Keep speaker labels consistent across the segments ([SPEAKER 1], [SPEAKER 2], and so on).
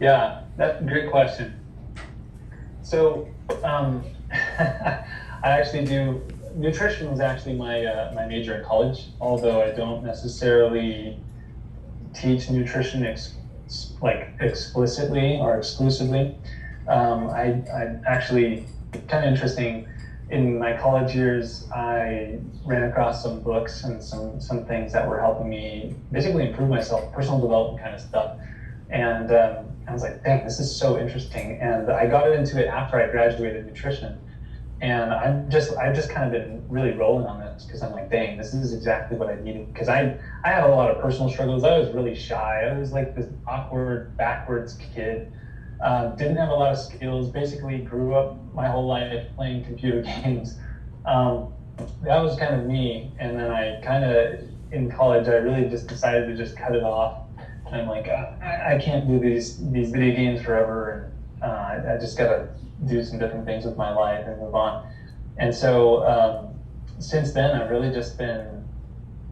[SPEAKER 1] Yeah, that's a great question. So, I actually do, nutrition was actually my major in college, although I don't necessarily teach nutrition like explicitly or exclusively. I actually, kind of interesting, in my college years, I ran across some books and some things that were helping me basically improve myself, personal development kind of stuff. And I was like, dang, this is so interesting. And I got into it after I graduated nutrition. And I've just kind of been really rolling on this because I'm like, dang, this is exactly what I needed. Because I had a lot of personal struggles. I was really shy. I was like this awkward, backwards kid. Didn't have a lot of skills. Basically, grew up my whole life playing computer games. That was kind of me. And then I kind of in college, I really just decided to just cut it off. And I'm like, I can't do these video games forever, and I just gotta do some different things with my life and move on. And so since then, I've really just been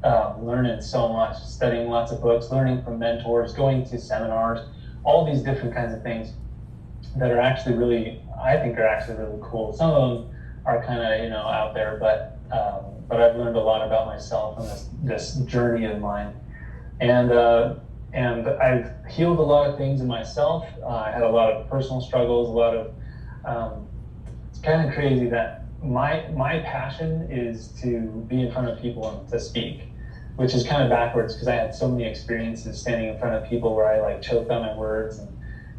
[SPEAKER 1] learning so much, studying lots of books, learning from mentors, going to seminars, all these different kinds of things that are actually really, I think are actually really cool. Some of them are kind of, out there, but I've learned a lot about myself and this journey of mine. And I've healed a lot of things in myself. I had a lot of personal struggles, a lot of, it's kind of crazy that my passion is to be in front of people and to speak, which is kind of backwards because I had so many experiences standing in front of people where I like choked on my words, and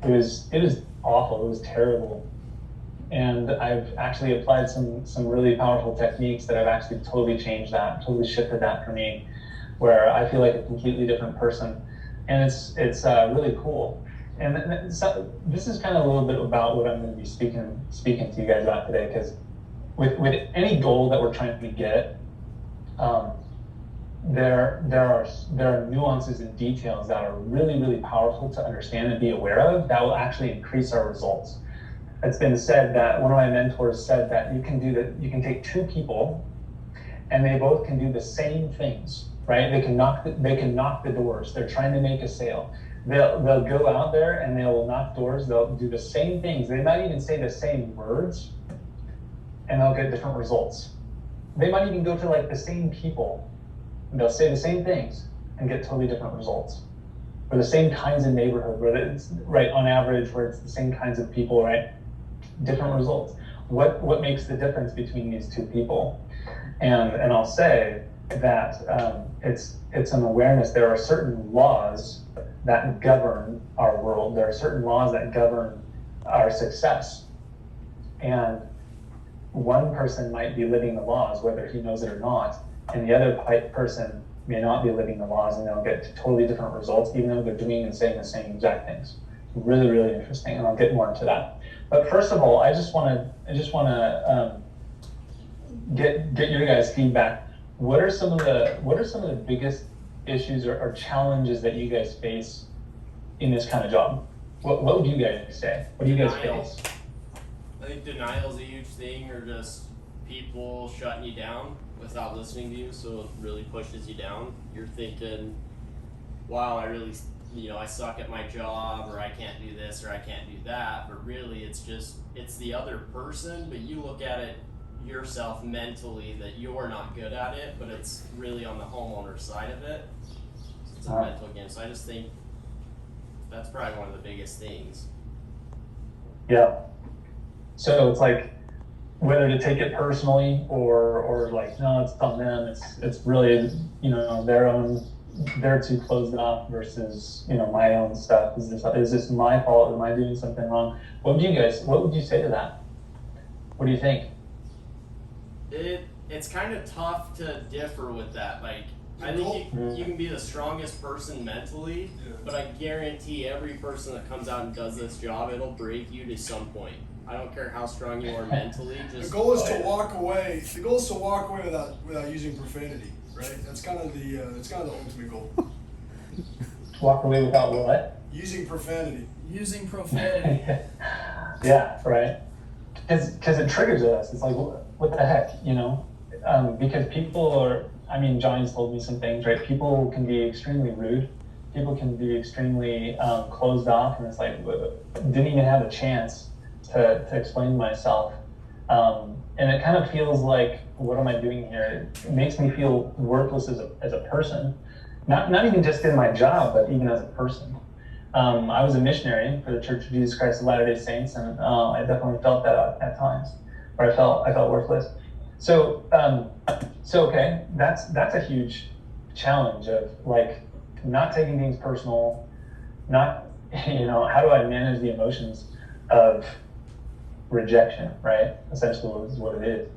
[SPEAKER 1] it was awful. It was terrible. And I've actually applied some really powerful techniques that have actually totally changed that, totally shifted that for me, where I feel like a completely different person. And it's really cool. And so this is kind of a little bit about what I'm going to be speaking to you guys about today, because with any goal that we're trying to get, there are nuances and details that are really, really powerful to understand and be aware of that will actually increase our results. It's been said that one of my mentors said that you can take two people and they both can do the same things, right? They can knock the doors. They're trying to make a sale. They'll go out there and they'll knock doors. They'll do the same things. They might even say the same words, and they'll get different results. They might even go to like the same people. And they'll say the same things and get totally different results. Or the same kinds of neighborhood, where it's right on average, where it's the same kinds of people, right? Different results. What makes the difference between these two people? And I'll say that it's an awareness. There are certain laws that govern our world. There are certain laws that govern our success. And one person might be living the laws, whether he knows it or not, and the other person may not be living the laws, and they'll get totally different results, even though they're doing and saying the same exact things. Really, really interesting, and I'll get more into that. But first of all, I just want to get your guys' feedback. What are some of the biggest issues or challenges that you guys face in this kind of job? What would you guys say? What do you guys face?
[SPEAKER 2] I think denial is a huge thing, or just people shutting you down without listening to you, so it really pushes you down. You're thinking, wow, I really, I suck at my job, or I can't do this, or I can't do that, but really it's the other person, but you look at it yourself mentally that you're not good at it, but it's really on the homeowner side of it. So it's a mental game. So I just think that's probably one of the biggest things.
[SPEAKER 1] Yeah. So it's like whether to take it personally or like, no, it's on them. It's really, they're too closed off versus, my own stuff. Is this my fault? Am I doing something wrong? What would you say to that? What do you think?
[SPEAKER 2] It's kind of tough to differ with that. Like, I think you can be the strongest person mentally, but I guarantee every person that comes out and does this job, it'll break you to some point. I don't care how strong you are mentally.
[SPEAKER 3] The goal is to walk away. The goal is to walk away without using profanity, right? That's kind of the ultimate goal.
[SPEAKER 1] Walk away without what?
[SPEAKER 3] Using profanity.
[SPEAKER 1] Yeah, right. Because it triggers us. It's like, what the heck, because people are. Johnny's told me some things, right? People can be extremely rude people can be extremely closed off, and it's like didn't even have a chance to explain myself. And it kind of feels like, what am I doing here? It makes me feel worthless as a person, not even just in my job, but even as a person. I was a missionary for the Church of Jesus Christ of Latter-day Saints, and I definitely felt that at times, where I felt worthless. So okay, that's a huge challenge of like not taking things personal, not how do I manage the emotions of rejection, right? Essentially, is what it is.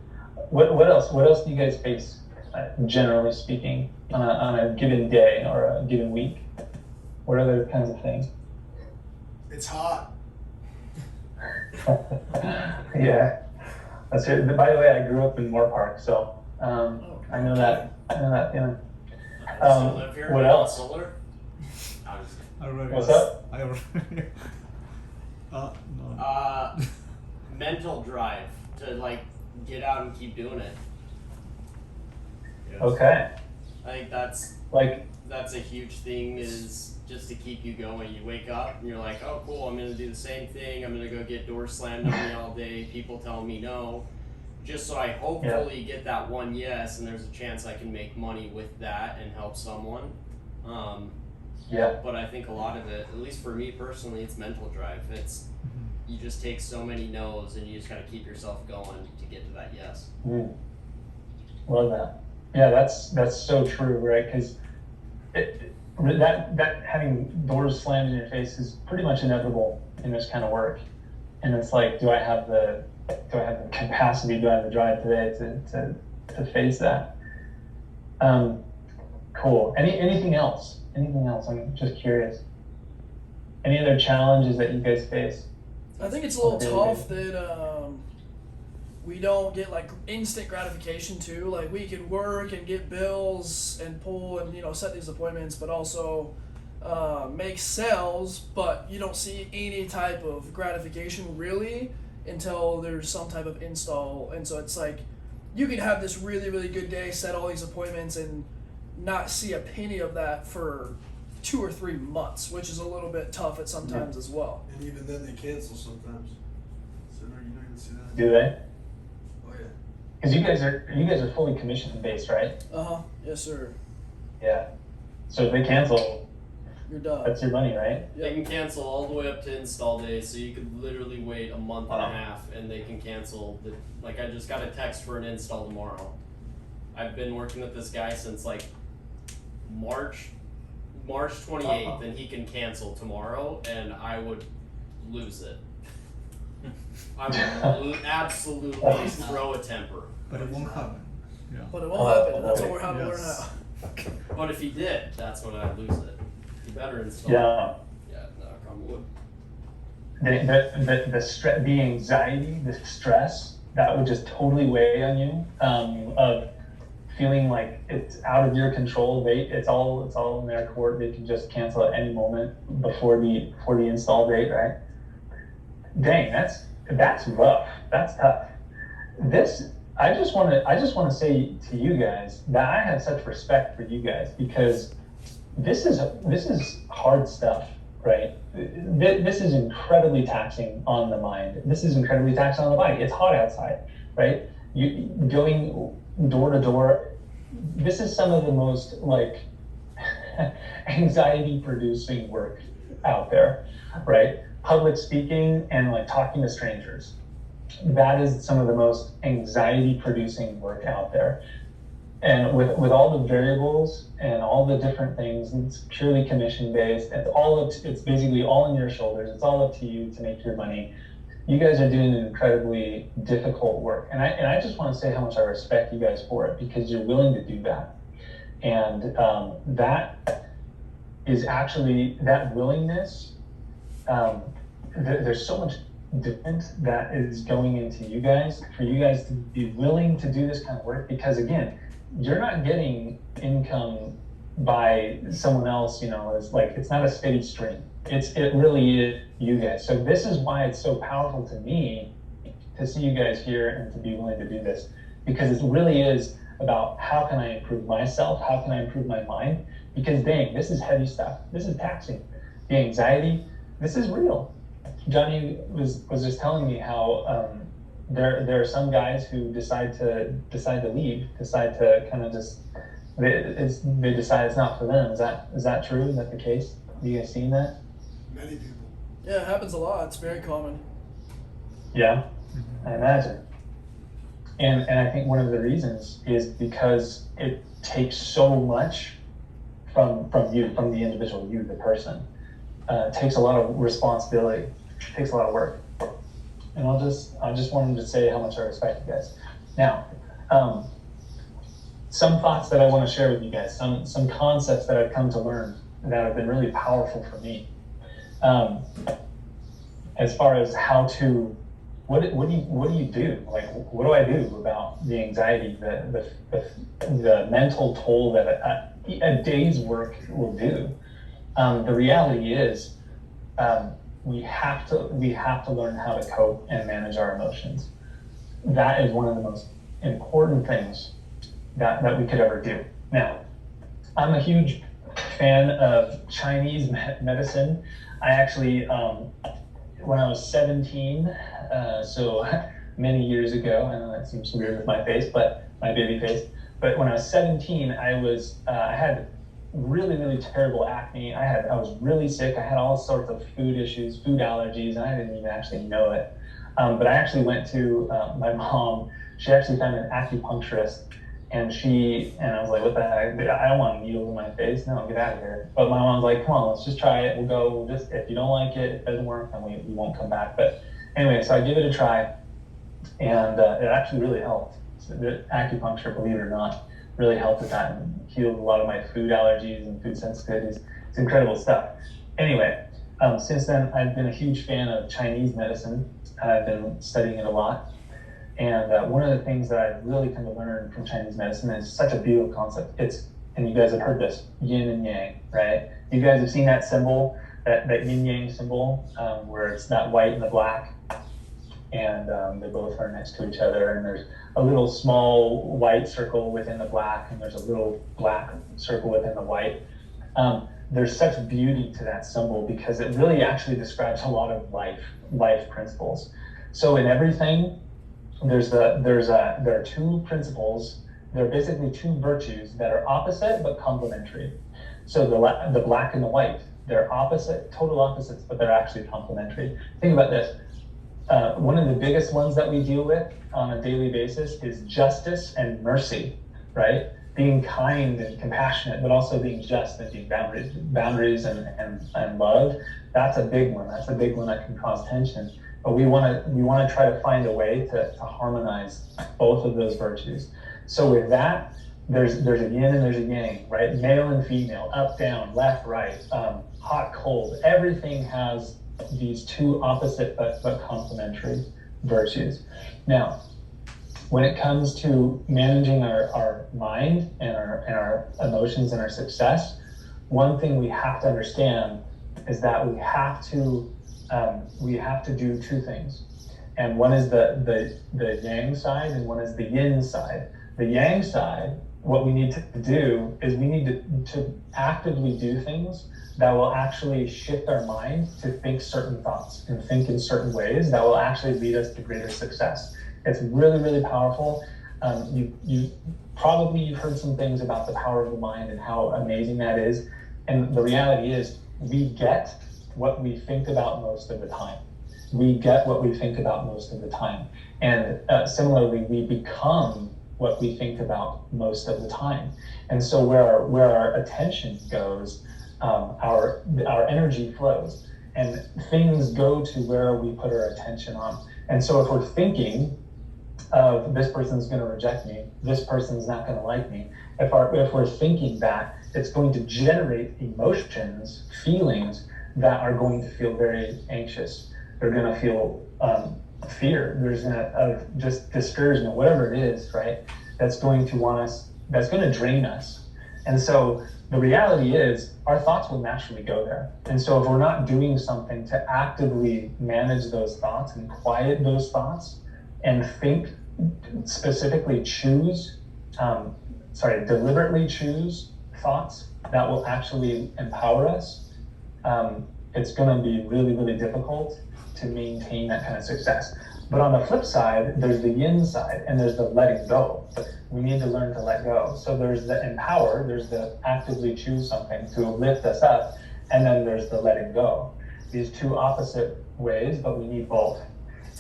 [SPEAKER 1] What else? What else do you guys face, generally speaking, on a given day or a given week? What other kinds of things?
[SPEAKER 3] It's hot.
[SPEAKER 1] Yeah, that's it. By the way, I grew up in Moore Park, so I know that feeling.
[SPEAKER 2] I still live here.
[SPEAKER 1] What else?
[SPEAKER 2] Solar.
[SPEAKER 1] What's up?
[SPEAKER 2] No. Mental drive to like get out and keep doing it. Yes.
[SPEAKER 1] Okay.
[SPEAKER 2] I think that's a huge thing, is just to keep you going. You wake up and you're like, oh cool, I'm gonna do the same thing. I'm gonna go get doors slammed on me all day, people telling me no, just so I hopefully get that one yes, and there's a chance I can make money with that and help someone. But I think a lot of it, at least for me personally, it's mental drive. It's you just take so many no's and you just gotta keep yourself going to get to that yes.
[SPEAKER 1] Love that. Yeah, that's so true, right? Because that having doors slammed in your face is pretty much inevitable in this kind of work. And it's like, do I have the capacity, do I have the drive today to face that? Cool. Anything else? I'm just curious. Any other challenges that you guys face?
[SPEAKER 4] I think it's a little tough that we don't get like instant gratification too. Like we can work and get bills and pull and set these appointments, but also make sales, but you don't see any type of gratification really until there's some type of install. And so it's like you can have this really, really good day, set all these appointments, and not see a penny of that for 2 or 3 months, which is a little bit tough at sometimes as well.
[SPEAKER 3] And even then they cancel sometimes. So you don't even see that.
[SPEAKER 1] Do they?
[SPEAKER 3] Oh yeah.
[SPEAKER 1] Because you guys are fully commission based, right?
[SPEAKER 4] Yes, sir.
[SPEAKER 1] Yeah. So if they cancel,
[SPEAKER 4] You're done.
[SPEAKER 1] that's your money, right?
[SPEAKER 2] They can cancel all the way up to install day, so you could literally wait a month and a half and they can cancel. Like I just got a text for an install tomorrow. I've been working with this guy since like March 28th, and he can cancel tomorrow, and I would lose it. I would absolutely throw a temper.
[SPEAKER 5] But it won't happen. Yeah.
[SPEAKER 4] But it won't happen. That's what we're having to learn how.
[SPEAKER 2] But if he did, that's when I'd lose it. You better install.
[SPEAKER 1] Yeah.
[SPEAKER 2] Yeah, knock on wood.
[SPEAKER 1] The anxiety, the stress that would just totally weigh on you, of feeling like it's out of your control. It's all in their court. They can just cancel at any moment before the install date, right? Dang, that's rough. That's tough. I just want to say to you guys that I have such respect for you guys, because this is hard stuff, right? This is incredibly taxing on the mind. This is incredibly taxing on the body. It's hot outside, right? You going door to door. This is some of the most like anxiety producing work out there, right? Public speaking and like talking to strangers. That is some of the most anxiety producing work out there. And with all the variables and all the different things, it's purely commission based. It's basically all in your shoulders. It's all up to you to make your money. You guys are doing an incredibly difficult work. And I just want to say how much I respect you guys for it, because you're willing to do that. And that is actually, that willingness, there's so much different that is going into you guys, for you guys to be willing to do this kind of work, because again, you're not getting income by someone else, it's not a steady stream. It really is you guys. So this is why it's so powerful to me to see you guys here and to be willing to do this, because it really is about how can I improve myself, how can I improve my mind, because dang, this is heavy stuff. This is taxing. The anxiety, this is real. Johnny was just telling me how there are some guys who decide to leave, decide to kind of just they decide it's not for them. Is that true? Is that the case? Have you guys seen that?
[SPEAKER 3] Many people.
[SPEAKER 4] Yeah, it happens a lot. It's very common.
[SPEAKER 1] Yeah, I imagine. And I think one of the reasons is because it takes so much from you, from the individual, you, the person. It takes a lot of responsibility. It takes a lot of work. And I just wanted to say how much I respect you guys. Now, some thoughts that I want to share with you guys, some concepts that I've come to learn that have been really powerful for me. As far as how to, what do you do? Like, what do I do about the anxiety, the mental toll that a day's work will do? The reality is, we have to learn how to cope and manage our emotions. That is one of the most important things that we could ever do. Now, I'm a huge fan of Chinese medicine. I actually, when I was 17, so many years ago, I know that seems weird with my face, but my baby face. But when I was 17, I had really, really terrible acne. I was really sick. I had all sorts of food issues, food allergies, and I didn't even actually know it. But I actually went to my mom. She actually found an acupuncturist, and I was like, what the heck? I don't want needles in my face. No, get out of here. But my mom's like, come on, let's just try it. We'll go. Just if you don't like it, it doesn't work, then we won't come back. But anyway, so I give it a try, and it actually really helped. So the acupuncture, believe it or not, really helped with that and healed a lot of my food allergies and food sensitivities. It's incredible stuff. Anyway, since then, I've been a huge fan of Chinese medicine. I've been studying it a lot. And one of the things that I've really come to learn from Chinese medicine is such a beautiful concept. And you guys have heard this, yin and yang, right? You guys have seen that symbol, that yin yang symbol, where it's that white and the black, and they both are next to each other, and there's a little small white circle within the black, and there's a little black circle within the white. There's such beauty to that symbol because it really actually describes a lot of life principles. So in everything, there are two principles. There are basically two virtues that are opposite but complementary. So the black and the white, they're opposite, total opposites, but they're actually complementary. Think about this. One of the biggest ones that we deal with on a daily basis is justice and mercy, right? Being kind and compassionate, but also being just and being boundaries and love. That's a big one. That's a big one that can cause tension. But we want to try to find a way to harmonize both of those virtues. So with that, there's a yin and there's a yang, right? Male and female, up, down, left, right, hot, cold. Everything has these two opposite but complementary virtues. Now, when it comes to managing our mind and our emotions and our success, one thing we have to understand is that we have to do two things. And one is the yang side and one is the yin side. The yang side, what we need to do is we need to actively do things that will actually shift our mind to think certain thoughts and think in certain ways that will actually lead us to greater success. It's really, really powerful. You've heard some things about the power of the mind and how amazing that is. And the reality is we get what we think about most of the time. We get what we think about most of the time. And similarly, we become what we think about most of the time. And so where our attention goes, our energy flows, and things go to where we put our attention on. And so if we're thinking of this person's going to reject me, this person's not going to like me, if we're thinking that, it's going to generate emotions, feelings that are going to feel very anxious. They're going to feel fear. There's just discouragement, whatever it is, right? That's going to drain us. And so the reality is our thoughts will naturally go there. And so if we're not doing something to actively manage those thoughts and quiet those thoughts and think, specifically deliberately choose thoughts that will actually empower us, it's going to be really, really difficult to maintain that kind of success. But on the flip side, there's the yin side, and there's the letting go. We need to learn to let go. So there's the empower, there's the actively choose something to lift us up, and then there's the letting go. These two opposite ways, but we need both.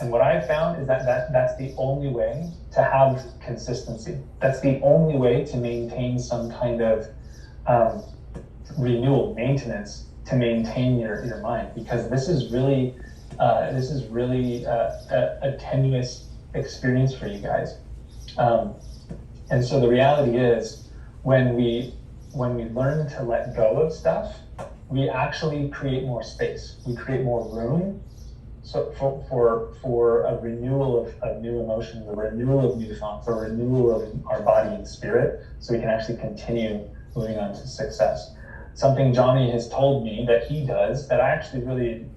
[SPEAKER 1] And what I've found is that's the only way to have consistency. That's the only way to maintain some kind of renewal, maintenance, to maintain your mind, because this is really a tenuous experience for you guys. And so the reality is, when we learn to let go of stuff, we actually create more space. We create more room. So for a renewal of new emotions, a renewal of new thoughts, a renewal of our body and spirit, so we can actually continue moving on to success. Something Johnny has told me that he does, that I actually really,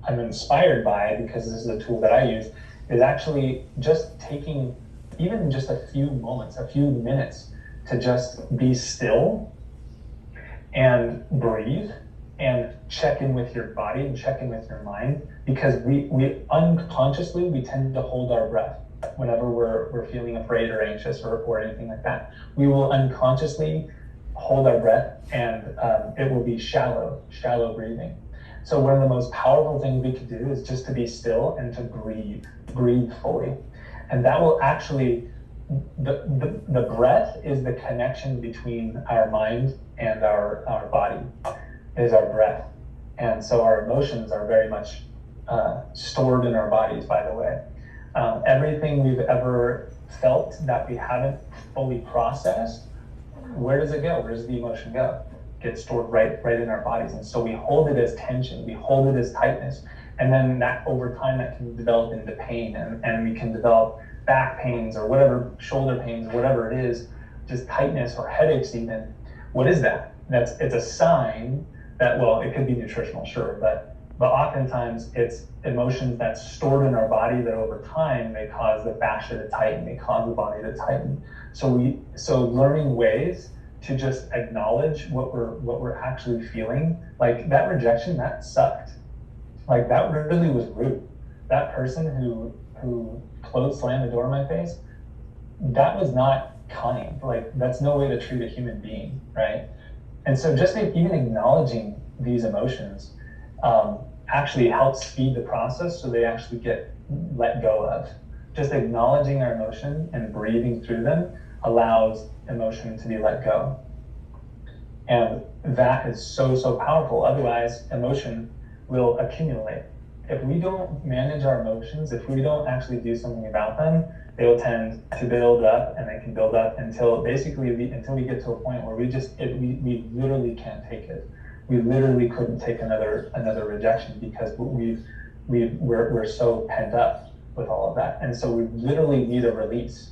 [SPEAKER 1] I'm inspired by, because this is a tool that I use, is actually just taking even just a few moments, a few minutes, to just be still and breathe and check in with your body and check in with your mind, because we unconsciously, we tend to hold our breath whenever we're feeling afraid or anxious or anything like that. We will unconsciously hold our breath, and it will be shallow breathing. So one of the most powerful things we could do is just to be still and to breathe fully. And that will actually, the breath is the connection between our mind and our body, is our breath. And so our emotions are very much stored in our bodies, by the way. Everything we've ever felt that we haven't fully processed, where does it go? Where does the emotion go? It gets stored right in our bodies. And so we hold it as tension, we hold it as tightness. And then that over time, that can develop into pain, and we can develop back pains or whatever, shoulder pains, whatever it is, just tightness or headaches even. What is that? It's a sign that, well, it could be nutritional, sure, but oftentimes it's emotions that's stored in our body that over time may cause the fascia to tighten, may cause the body to tighten. So learning ways to just acknowledge what we're actually feeling, like that rejection, that sucked. Like that really was rude. That person who slammed the door in my face, that was not kind. Like that's no way to treat a human being, right? And so just even acknowledging these emotions actually helps speed the process, so they actually get let go of. Just acknowledging our emotion and breathing through them allows emotion to be let go. And that is so powerful. Otherwise, emotion will accumulate. If we don't manage our emotions, if we don't actually do something about them, they will tend to build up, and they can build up until basically until we get to a point where we literally can't take it. We literally couldn't take another rejection, because we're so pent up with all of that. And so we literally need a release.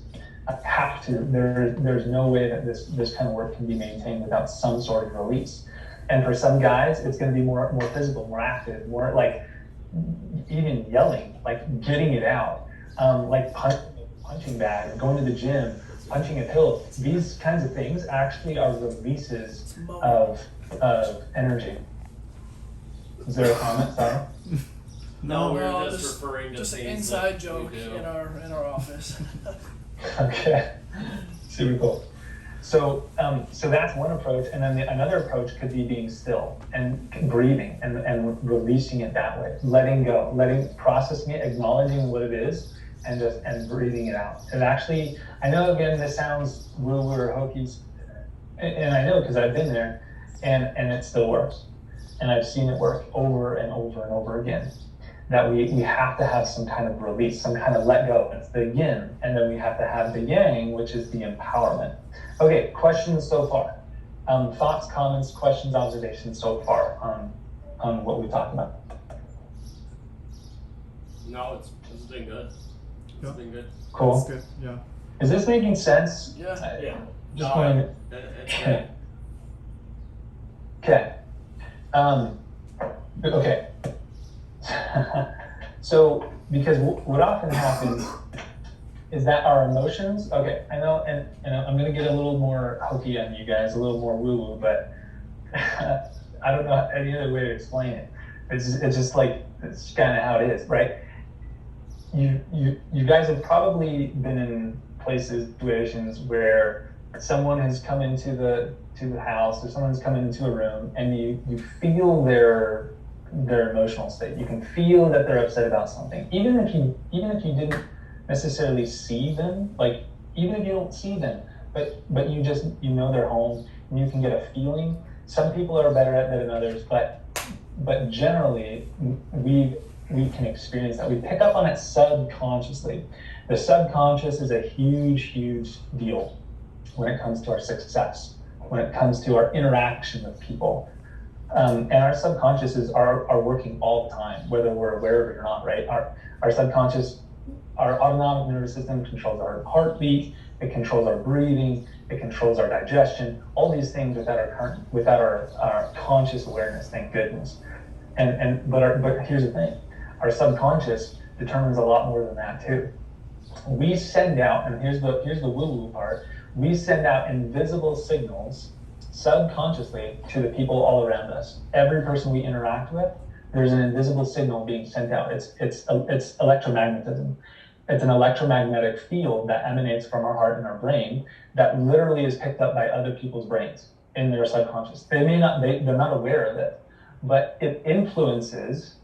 [SPEAKER 1] Have to. There's no way that this kind of work can be maintained without some sort of release. And for some guys, it's going to be more physical, more active, more like even yelling, like getting it out, like punching bag, or going to the gym, punching a pill. These kinds of things actually are releases of energy. Is there a comment? Sorry.
[SPEAKER 2] No, we're
[SPEAKER 4] No,
[SPEAKER 2] just referring to
[SPEAKER 4] just an
[SPEAKER 2] things
[SPEAKER 4] inside
[SPEAKER 2] that
[SPEAKER 4] joke
[SPEAKER 2] we do.
[SPEAKER 4] in our office.
[SPEAKER 1] Okay, super cool. So that's one approach, and then another approach could be being still and breathing and releasing it that way, letting go, processing it, acknowledging what it is, and breathing it out. And actually, I know again this sounds woo-woo or hokey, and I know because I've been there, and it still works, and I've seen it work over and over and over again. That we have to have some kind of release, some kind of let go. It's the yin, and then we have to have the yang, which is the empowerment. Okay, questions so far? Thoughts, comments, questions, observations so far on what we talked about?
[SPEAKER 2] No, it's been good. It's
[SPEAKER 5] Yeah.
[SPEAKER 2] been good.
[SPEAKER 1] Cool.
[SPEAKER 5] That's good. Yeah.
[SPEAKER 1] Is this making sense?
[SPEAKER 4] Yeah.
[SPEAKER 2] Yeah.
[SPEAKER 1] Just
[SPEAKER 2] No,
[SPEAKER 1] going.
[SPEAKER 2] it's great.
[SPEAKER 1] Okay. Okay. So, because what often happens is that our emotions, okay, I know, and I'm going to get a little more hokey on you guys, a little more woo-woo, but I don't know any other way to explain it. It's just like, it's kind of how it is, right? You guys have probably been in places, situations where someone has come into the house, or someone's come into a room, and you feel their emotional state. You can feel that they're upset about something, even if you didn't necessarily see them, like even if you don't see them, but you know they're home, and you can get a feeling. Some people are better at that than others, but generally we can experience that. We pick up on it subconsciously. The subconscious is a huge deal when it comes to our success, when it comes to our interaction with people. And our subconsciouses are working all the time, whether we're aware of it or not, right? Our subconscious, our autonomic nervous system controls our heartbeat, it controls our breathing, it controls our digestion, all these things without our conscious awareness, thank goodness. But here's the thing, our subconscious determines a lot more than that too. We send out, and here's the woo-woo part, we send out invisible signals subconsciously to the people all around us. Every person we interact with, there's an invisible signal being sent out. It's electromagnetism. It's an electromagnetic field that emanates from our heart and our brain that literally is picked up by other people's brains in their subconscious. They're not aware of it, but it influences,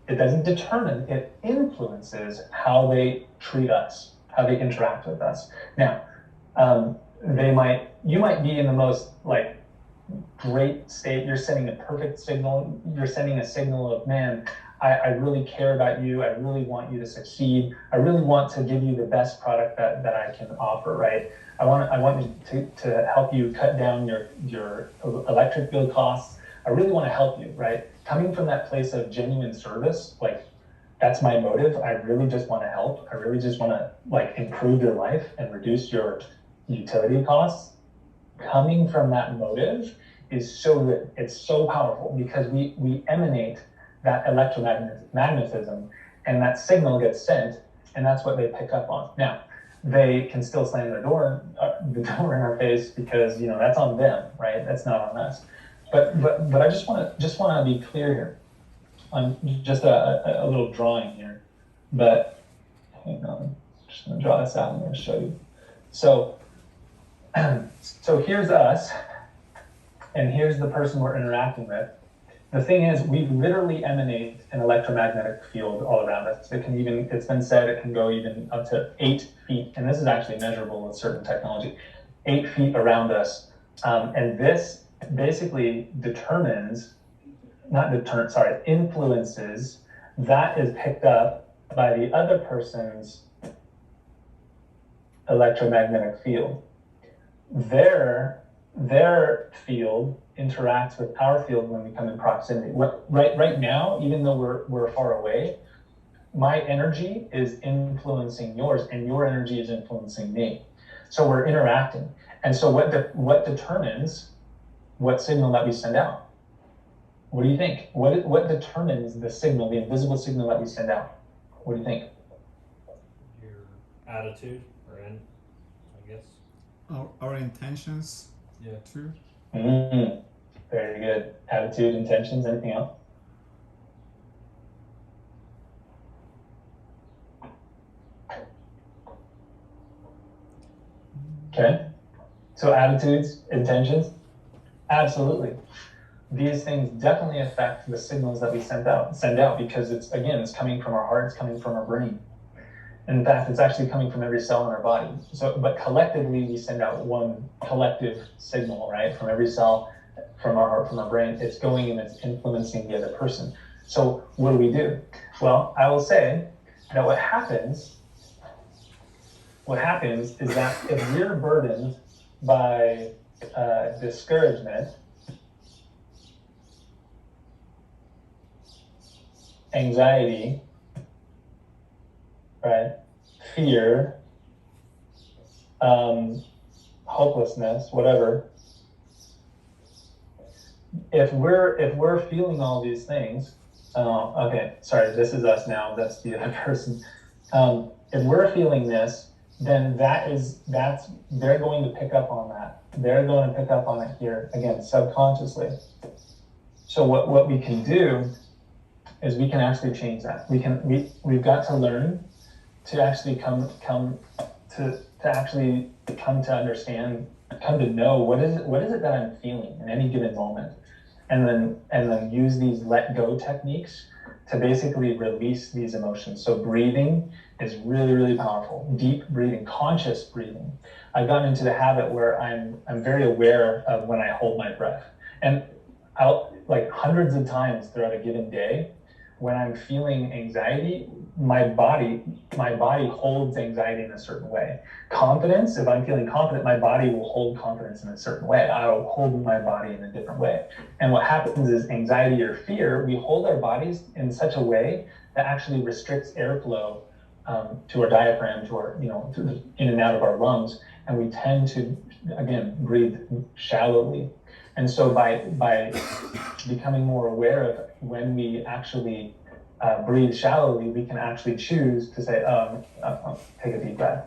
[SPEAKER 1] it doesn't determine, it influences how they treat us, how they interact with us. Now, you might be in the most like great state, you're sending a perfect signal, you're sending a signal of, man, I really care about you, I really want you to succeed, I really want to give you the best product that I can offer, right? I want to help you cut down your electric bill costs, I really want to help you, right? Coming from that place of genuine service, like that's my motive, I really just want to help, I really just want to like improve your life and reduce your utility costs. Coming from that motive is so good, it's so powerful, because we emanate that electromagnetism, and that signal gets sent, and that's what they pick up on. Now, they can still slam the door in our face, because that's on them, right? That's not on us. But I just want to be clear here on just a little drawing here. But hang on, I'm just going to draw this out and I'm going to show you. So here's us, and here's the person we're interacting with. The thing is, we literally emanate an electromagnetic field all around us. It's been said it can go even up to 8 feet, and this is actually measurable with certain technology, 8 feet around us. And this basically influences that is picked up by the other person's electromagnetic field. Their field interacts with our field when we come in proximity. Right now, even though we're far away, my energy is influencing yours, and your energy is influencing me. So we're interacting. And so what determines what signal that we send out? What do you think? What determines the signal, the invisible signal that we send out? What do you think?
[SPEAKER 6] Your attitude, I guess.
[SPEAKER 5] Our intentions,
[SPEAKER 6] Yeah.
[SPEAKER 5] too.
[SPEAKER 1] Very good. Attitude, intentions, anything else? Okay. So attitudes, intentions, absolutely. These things definitely affect the signals that we send out, because it's coming from our heart, it's coming from our brain. In fact, it's actually coming from every cell in our body. But collectively, we send out one collective signal, right? From every cell, from our heart, from our brain, it's going and it's influencing the other person. So what do? Well, I will say that what happens is that if we're burdened by discouragement, anxiety, right, fear, hopelessness, whatever. If we're feeling all these things, okay, sorry, this is us now. That's the other person. If we're feeling this, then they're going to pick up on that. they're going to pick up on it here, again, subconsciously. So what we can do is we can actually change that. We've got to learn to actually come to understand, come to know what is it that I'm feeling in any given moment, and then use these let go techniques to basically release these emotions. So breathing is really, really powerful. Deep breathing, conscious breathing. I've gotten into the habit where I'm very aware of when I hold my breath, and I'll, like, hundreds of times throughout a given day, when I'm feeling anxiety, my body holds anxiety in a certain way. Confidence, if I'm feeling confident, my body will hold confidence in a certain way. I'll hold my body in a different way. And what happens is anxiety or fear, we hold our bodies in such a way that actually restricts airflow to our diaphragm, to our, in and out of our lungs. And we tend to, again, breathe shallowly. And so by becoming more aware of when we actually breathe shallowly, we can actually choose to say, take a deep breath.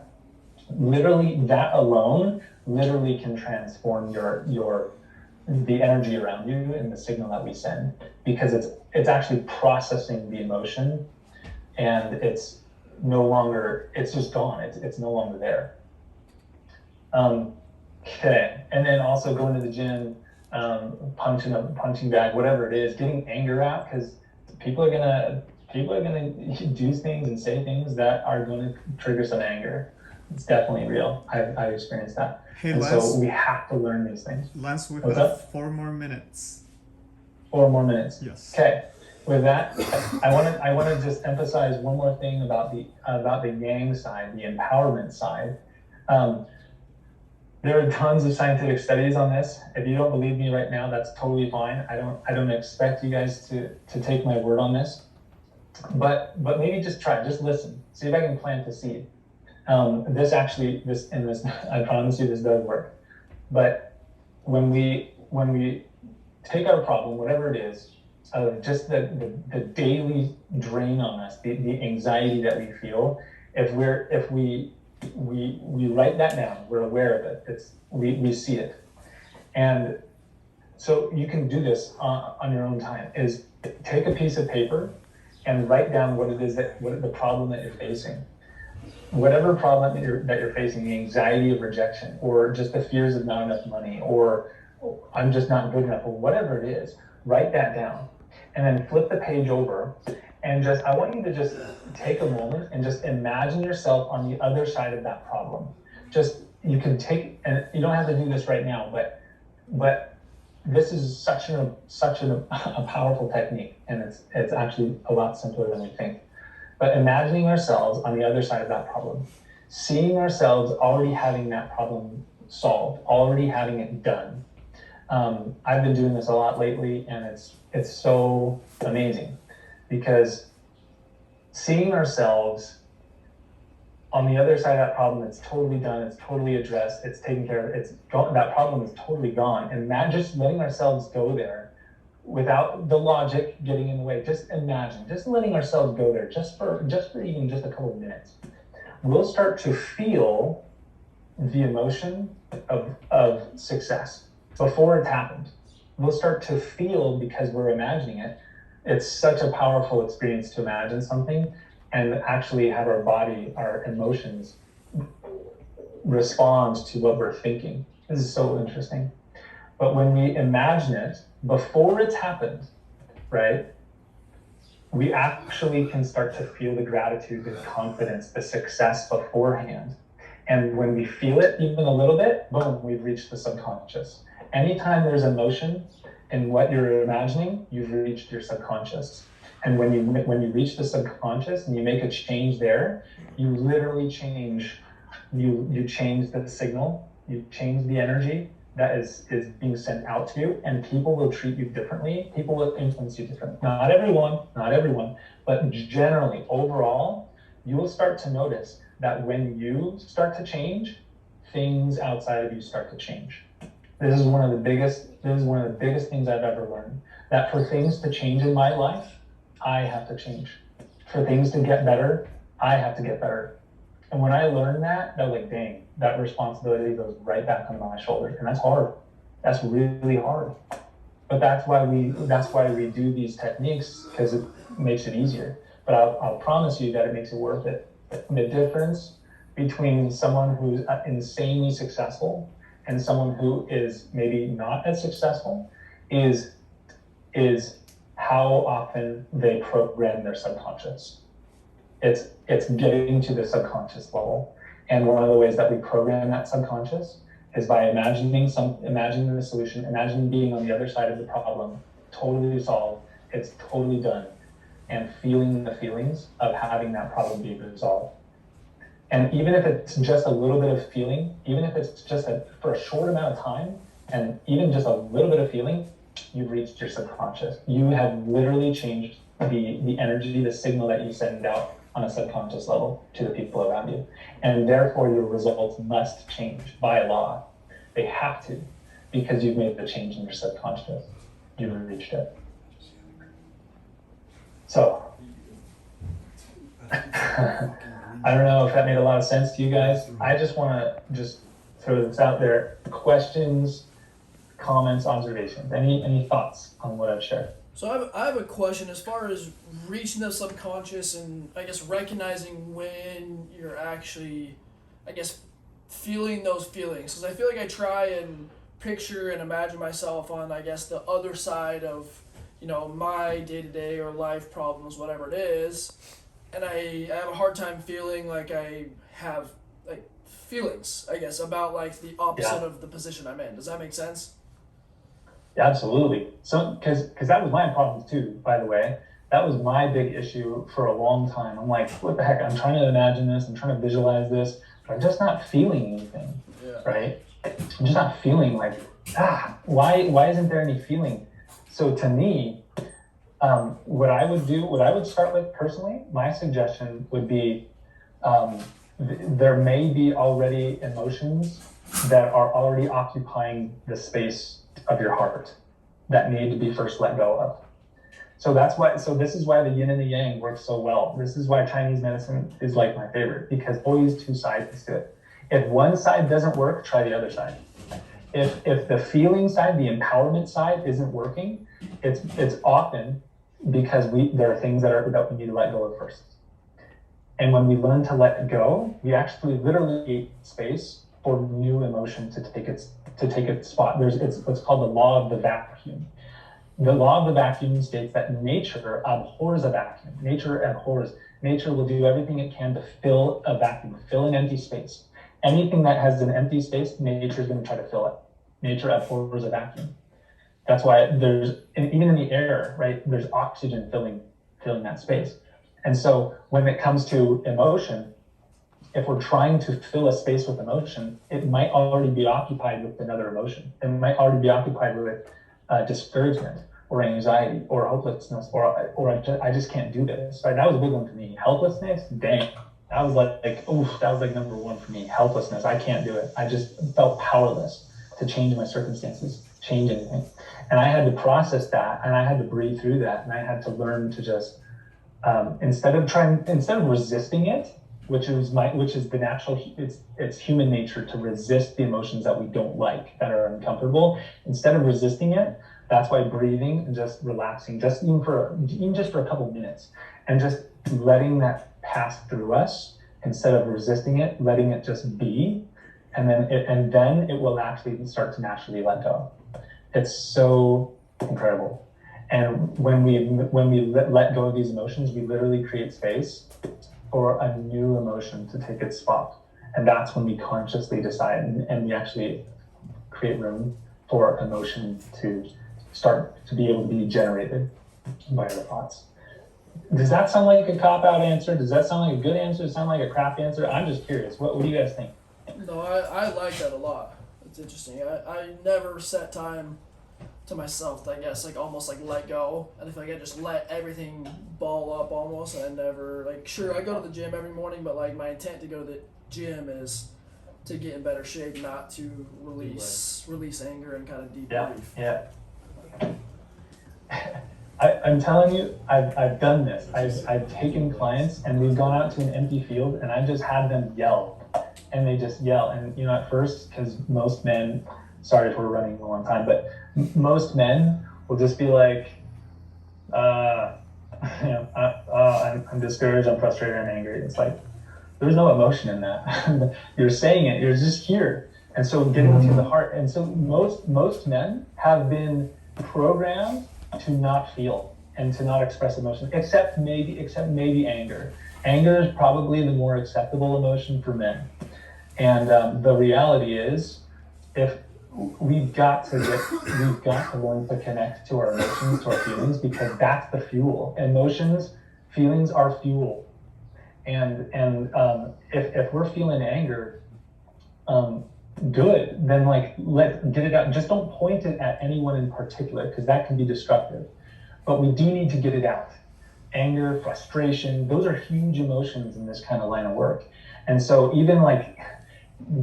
[SPEAKER 1] Literally, that alone literally can transform the energy around you and the signal that we send, because it's actually processing the emotion, and it's just gone. It's no longer there. Okay, and then also going to the gym, punching a punching bag, whatever it is, getting anger out, because people are gonna do things and say things that are going to trigger some anger. It's definitely real. I've experienced that.
[SPEAKER 5] Hey,
[SPEAKER 1] and
[SPEAKER 5] Lance,
[SPEAKER 1] so we have to learn these things.
[SPEAKER 5] Lance, we
[SPEAKER 1] What's
[SPEAKER 5] have
[SPEAKER 1] up?
[SPEAKER 5] 4 more minutes.
[SPEAKER 1] 4 more minutes.
[SPEAKER 5] Yes.
[SPEAKER 1] Okay. With that, I want to just emphasize one more thing about the yang side, the empowerment side. There are tons of scientific studies on this. If you don't believe me right now, that's totally fine. I don't expect you guys to take my word on this, but maybe just try, just listen, see if I can plant a seed. This I promise you, this does work. But when we take our problem, whatever it is, just the daily drain on us, the anxiety that we feel, if we write that down, we're aware of it, we see it. And so you can do this on your own time, is take a piece of paper and write down what the problem that you're facing. Whatever problem that you're facing, the anxiety of rejection, or just the fears of not enough money, or I'm just not good enough, or whatever it is, write that down. And then flip the page over, and I want you to just take a moment and just imagine yourself on the other side of that problem. You can take, and you don't have to do this right now, but this is such a powerful technique, and it's actually a lot simpler than we think. But imagining ourselves on the other side of that problem, seeing ourselves already having that problem solved, already having it done. I've been doing this a lot lately, and it's so amazing, because seeing ourselves on the other side of that problem, it's totally done, it's totally addressed, it's taken care of, it's gone, that problem is totally gone, and just letting ourselves go there without the logic getting in the way. Just imagine, just letting ourselves go there, just for even just a couple of minutes. We'll start to feel the emotion of success before it's happened. We'll start to feel, because we're imagining it. It's such a powerful experience to imagine something and actually have our body, our emotions respond to what we're thinking. This is so interesting. But when we imagine it before it's happened, right, we actually can start to feel the gratitude, the confidence, the success beforehand. And when we feel it even a little bit, boom, we've reached the subconscious. Anytime there's emotion in what you're imagining, you've reached your subconscious. And when you reach the subconscious and you make a change there, you literally change. You change the signal. You change the energy that is being sent out to you, and people will treat you differently. People will influence you differently. Not everyone, but generally, overall, you will start to notice that when you start to change, things outside of you start to change. This is one of the biggest things I've ever learned, that for things to change in my life, I have to change. For things to get better, I have to get better. And when I learned that, I was like, dang, that responsibility goes right back on my shoulders. And that's hard. That's really hard. But that's why we do these techniques, because it makes it easier. But I'll promise you that it makes it worth it. The difference between someone who's insanely successful and someone who is maybe not as successful is how often they program their subconscious. It's getting to the subconscious level. And one of the ways that we program that subconscious is by imagining the solution, imagining being on the other side of the problem, totally solved, it's totally done, and feeling the feelings of having that problem be resolved. And even if it's just a little bit of feeling, even if it's just for a short amount of time, and even just a little bit of feeling, you've reached your subconscious. You have literally changed the energy, the signal that you send out on a subconscious level to the people around you. And therefore your results must change by law. They have to, because you've made the change in your subconscious. You've reached it. So, I don't know if that made a lot of sense to you guys. I just want to throw this out there. Questions, comments, observations. Any thoughts on what I've shared?
[SPEAKER 4] So I have a question as far as reaching the subconscious and I guess recognizing when you're actually, I guess, feeling those feelings. Because I feel like I try and picture and imagine myself on, I guess, the other side of, my day-to-day or life problems, whatever it is. And I have a hard time feeling like I have, like, feelings, I guess, about, like, the opposite of the position I'm in. Does that make sense?
[SPEAKER 1] Yeah, absolutely. So, because that was my problem too, by the way. That was my big issue for a long time. I'm like, what the heck? I'm trying to imagine this. I'm trying to visualize this, but I'm just not feeling anything, right? I'm just not feeling like, why isn't there any feeling? So to me, what I would start with personally, my suggestion would be, there may be already emotions that are already occupying the space of your heart that need to be first let go of. So this is why the yin and the yang work so well. This is why Chinese medicine is like my favorite, because always two sides to it. If one side doesn't work, try the other side. If the feeling side, the empowerment side isn't working, it's often because there are things that we need to let go of first. And when we learn to let go, we actually literally create space for new emotion to take its spot. It's what's called the law of the vacuum. The law of the vacuum states that nature abhors a vacuum. Nature will do everything it can to fill a vacuum, fill an empty space. Anything that has an empty space, nature is going to try to fill it. Nature abhors a vacuum. That's why even in the air, right, there's oxygen filling that space. And so when it comes to emotion, if we're trying to fill a space with emotion, it might already be occupied with another emotion. It might already be occupied with discouragement or anxiety or hopelessness or I just can't do this. Right? That was a big one for me. Helplessness, dang. That was like number one for me. Helplessness, I can't do it. I just felt powerless to change my circumstances, change anything. And I had to process that, and I had to breathe through that, and I had to learn to just instead of resisting it, which is the natural, it's human nature to resist the emotions that we don't like, that are uncomfortable. Instead of resisting it, that's why breathing and just relaxing, even for a couple minutes, and just letting that pass through us instead of resisting it, letting it just be, and then it will actually start to naturally let go. It's so incredible. And when we let go of these emotions, we literally create space for a new emotion to take its spot. And that's when we consciously decide and we actually create room for emotion to start to be able to be generated by our thoughts. Does that sound like a cop-out answer? Does that sound like a good answer? Does it sound like a crap answer? I'm just curious. What do you guys think?
[SPEAKER 4] No, I like that a lot. It's interesting. I never set time to myself, I guess, like almost like let go. And if I could just let everything ball up almost, and I never, like, sure, I go to the gym every morning, but like my intent to go to the gym is to get in better shape, not to release anger and kind of deep grief.
[SPEAKER 1] Yeah. I'm telling you, I've done this. I've taken clients and we've gone out to an empty field and I've just had them yell, and they just yell. And you know, at first, because most men, sorry if we're running a long time, but most men will just be like, you know, I'm discouraged, I'm frustrated, I'm angry. It's like, there's no emotion in that. You're saying it, you're just here. And so getting to the heart. And so most men have been programmed to not feel and to not express emotion, except maybe anger. Anger is probably the more acceptable emotion for men. And the reality is, if we've got to learn to connect to our emotions, to our feelings, because that's the fuel. Feelings are fuel. And if we're feeling anger, good, then like let's get it out. Just don't point it at anyone in particular, because that can be destructive. But we do need to get it out. Anger, frustration, those are huge emotions in this kind of line of work. And so even like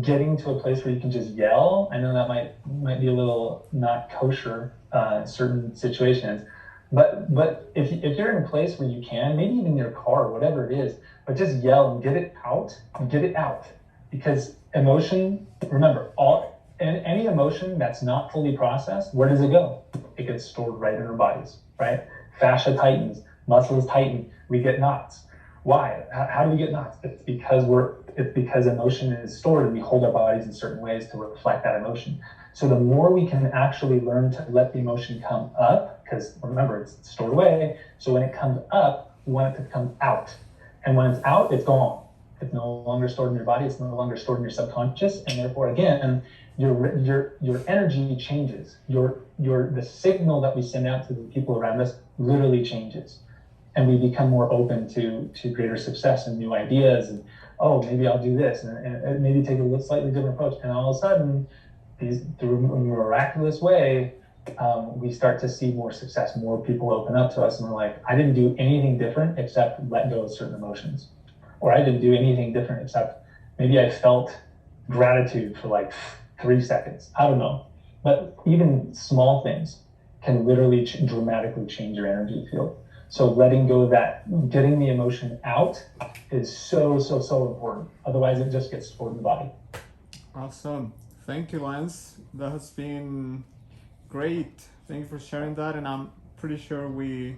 [SPEAKER 1] getting to a place where you can just yell, I know that might be a little not kosher in certain situations, but if you're in a place where you can, maybe even in your car, whatever it is, but just yell and get it out, because emotion, remember, any emotion that's not fully processed, where does it go? It gets stored right in our bodies, right? Fascia tightens, muscles tighten, we get knots. Why? How do we get knots? It's because emotion is stored and we hold our bodies in certain ways to reflect that emotion. So the more we can actually learn to let the emotion come up, because remember, it's stored away, so when it comes up, we want it to come out. And when it's out, it's gone. It's no longer stored in your body, it's no longer stored in your subconscious, and therefore, again, your energy changes. The signal that we send out to the people around us literally changes. And we become more open to greater success and new ideas, and maybe I'll do this, and maybe take a slightly different approach. And all of a sudden, through a miraculous way, we start to see more success. More people open up to us, and we're like, I didn't do anything different except let go of certain emotions, or I didn't do anything different except maybe I felt gratitude for like 3 seconds. I don't know, but even small things can literally dramatically change your energy field. So letting go of that, getting the emotion out is so important. Otherwise, it just gets stored in the body.
[SPEAKER 5] Awesome. Thank you, Lance. That has been great. Thank you for sharing that. And I'm pretty sure we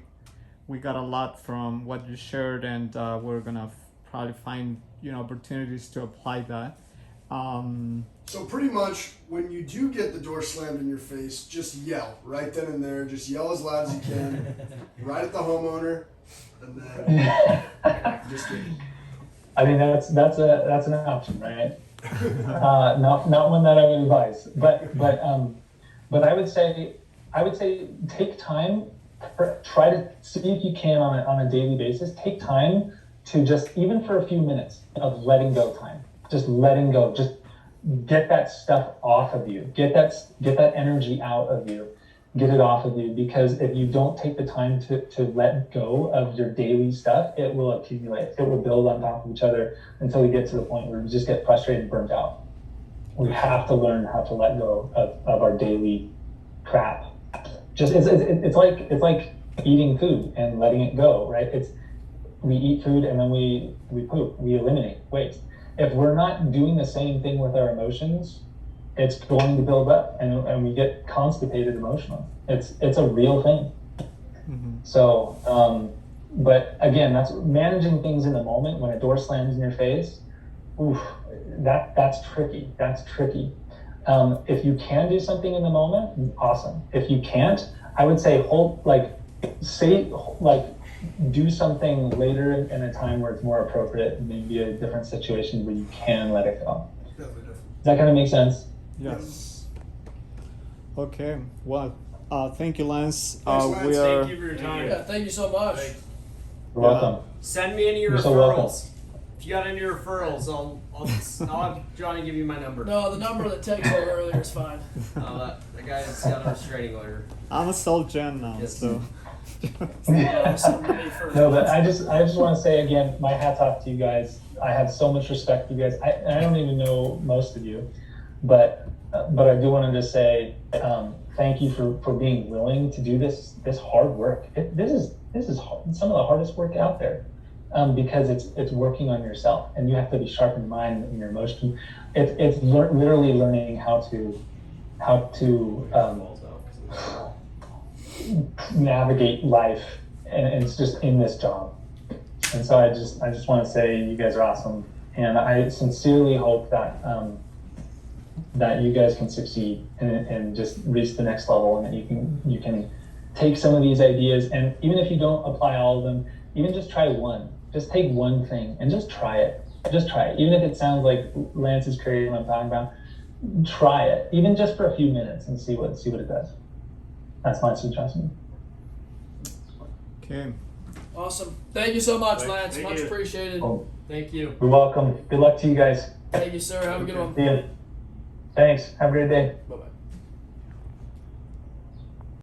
[SPEAKER 5] got a lot from what you shared, and we're gonna probably find opportunities to apply that.
[SPEAKER 3] So pretty much, when you do get the door slammed in your face, just yell right then and there. Just yell as loud as you can, right at the homeowner, and then just kidding.
[SPEAKER 1] I mean, that's an option, right? Not one that I would advise, but I would say take time. Try to see if you can on a daily basis. Take time to just, even for a few minutes of letting go time. Just letting go. Just get that stuff off of you. Get that energy out of you. Get it off of you, because if you don't take the time to let go of your daily stuff, it will accumulate. It will build on top of each other until we get to the point where we just get frustrated and burnt out. We have to learn how to let go of our daily crap. It's like eating food and letting it go, right? We eat food and then we poop. We eliminate waste. If we're not doing the same thing with our emotions, it's going to build up, and we get constipated emotionally. It's a real thing.
[SPEAKER 5] Mm-hmm.
[SPEAKER 1] So, but again, that's managing things in the moment. When a door slams in your face, that's tricky. That's tricky. If you can do something in the moment, awesome. If you can't, I would say do something later in a time where it's more appropriate, maybe a different situation where you can let it go.
[SPEAKER 3] Definitely.
[SPEAKER 1] Does that kind of make sense?
[SPEAKER 5] Yes. Okay. Well, thank you, Lance.
[SPEAKER 3] Thanks, Lance.
[SPEAKER 2] Thank you for your time.
[SPEAKER 4] Yeah, thank you so much.
[SPEAKER 1] You're welcome.
[SPEAKER 2] Send me any
[SPEAKER 1] You're so welcome.
[SPEAKER 2] referrals. If you got any referrals, I'll have Johnny give you my number.
[SPEAKER 4] No, the number that Ted called earlier is fine.
[SPEAKER 2] That guy's got a restraining order.
[SPEAKER 5] I'm a sole gen now,
[SPEAKER 2] Yes.
[SPEAKER 5] so.
[SPEAKER 1] No, but I just want to say again, my hat's off to you guys. I have so much respect for you guys. I don't even know most of you, but I do want to just say thank you for being willing to do this hard work. This is some of the hardest work out there, because it's working on yourself, and you have to be sharp in mind and your emotion. It's literally learning how to navigate life, and it's just in this job. And so I just want to say you guys are awesome, and I sincerely hope that that you guys can succeed and just reach the next level, and that you can take some of these ideas, and even if you don't apply all of them, even just try one. Just take one thing and just try it. Just try it. Even if it sounds like Lance is crazy what I'm talking about, try it. Even just for a few minutes and see what it does. That's my suggestion.
[SPEAKER 5] Okay.
[SPEAKER 4] Awesome. Thank you so much,
[SPEAKER 6] Thank-
[SPEAKER 4] Lance.
[SPEAKER 6] thank
[SPEAKER 4] Much
[SPEAKER 6] you.
[SPEAKER 4] appreciated.
[SPEAKER 1] Oh,
[SPEAKER 2] Thank you.
[SPEAKER 1] you're welcome. Good luck to you guys.
[SPEAKER 4] Thank you, sir. Have a good one.
[SPEAKER 1] See ya. Thanks. Have a great day.
[SPEAKER 4] Bye bye.